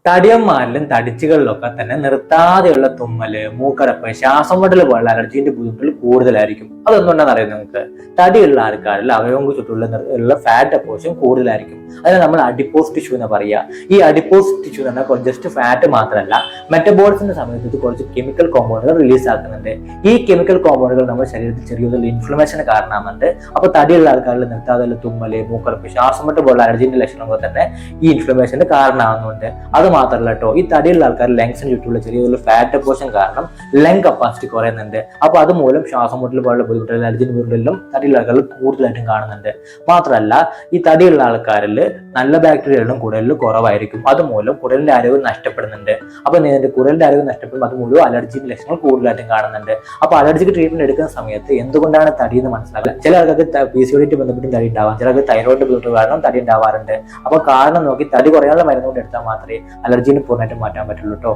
തടിയന്മാരിലും തടിച്ചുകളിലൊക്കെ തന്നെ നിർത്താതെയുള്ള തുമ്മല്, മൂക്കടപ്പ്, ശ്വാസം മുട്ടൽ പോലുള്ള അലർജീന്റെ ബുദ്ധിമുട്ടുകൾ കൂടുതലായിരിക്കും. അതെന്തുകൊണ്ടാണെന്ന് അറിയാം നിങ്ങൾക്ക്? തടിയുള്ള ആൾക്കാരിൽ അവയവങ്ങൾക്ക് ചുറ്റുള്ള ഫാറ്റ് ഡെപ്പോസിഷൻ കൂടുതലായിരിക്കും. അതിനെ നമ്മൾ അഡിപ്പോസ് ടിഷ്യൂ എന്ന് പറയുക. ഈ അഡിപ്പോസ് ടിഷ്യൂ എന്ന് പറഞ്ഞാൽ ജസ്റ്റ് ഫാറ്റ് മാത്രമല്ല, മെറ്റബോളിസത്തിന്റെ സമയത്ത് ഇത് കുറച്ച് കെമിക്കൽ കോമ്പൗണ്ടുകൾ റിലീസ് ആക്കുന്നുണ്ട്. ഈ കെമിക്കൽ കോമ്പൗണ്ടുകൾ നമ്മുടെ ശരീരത്തിൽ ചെറിയൊരു ഇൻഫ്ലമേഷന് കാരണമാകുന്നുണ്ട്. അപ്പൊ തടിയുള്ള ആൾക്കാരിൽ നിർത്താതെയുള്ള തുമ്മല്, മൂക്കടപ്പ്, ശ്വാസം മുട്ടൽ പോലുള്ള അലർജീന്റെ ലക്ഷണങ്ങൾ തന്നെ ഈ ഇൻഫ്ലമേഷന് കാരണമാകുന്നുണ്ട്. അത് മാത്രമല്ല കേട്ടോ, ഈ തടിയുള്ള ആൾക്കാർ ലങ്സിന് ചുറ്റുമുള്ള ചെറിയൊരു ഫാറ്റ് ഡെപ്പോസിഷൻ കാരണം ലങ് കപ്പാസിറ്റി കുറയുന്നുണ്ട്. അപ്പൊ അതുമൂലം ശ്വാസം മുട്ടൽ പോലുള്ള ബുദ്ധിമുട്ടുകൾ, അലർജി ബുദ്ധിമുട്ടെല്ലാം തടിയുള്ള ആൾക്കാരിൽ കൂടുതലായിട്ടും കാണുന്നുണ്ട്. മാത്രമല്ല, ഈ തടിയുള്ള ആൾക്കാരിൽ നല്ല ബാക്ടീരിയകളും കുടലിൽ കുറവായിരിക്കും. അതുമൂലം കുടലിന്റെ ആരോഗ്യം നഷ്ടപ്പെടുന്നുണ്ട്. അപ്പൊ നിന്റെ കുടലിന്റെ ആരോഗ്യം നഷ്ടപ്പെടുമ്പോൾ അതുമൂലം അലർജിന്റെ ലക്ഷണങ്ങൾ കൂടുതലായിട്ടും കാണുന്നുണ്ട്. അപ്പൊ അലർജിക്ക് ട്രീറ്റ്മെന്റ് എടുക്കുന്ന സമയത്ത് എന്തുകൊണ്ടാണ് തടി എന്ന് മനസ്സിലാക്കുക. ചില ആൾക്കാർക്ക് PCOD ബന്ധപ്പെട്ടും തടി ഉണ്ടാവാം, ചിലർക്ക് തൈറോയിഡ് ബുദ്ധിമുട്ട് കാരണം തടി ഉണ്ടാവാറുണ്ട്. അപ്പൊ കാരണം നോക്കി തടി കുറയാനുള്ള മരുന്ന് കൊണ്ട് എടുത്താൽ മാത്രമേ അലർജീനെ പൂർണ്ണമായിട്ടും മാറ്റാൻ പറ്റുള്ളൂ കേട്ടോ.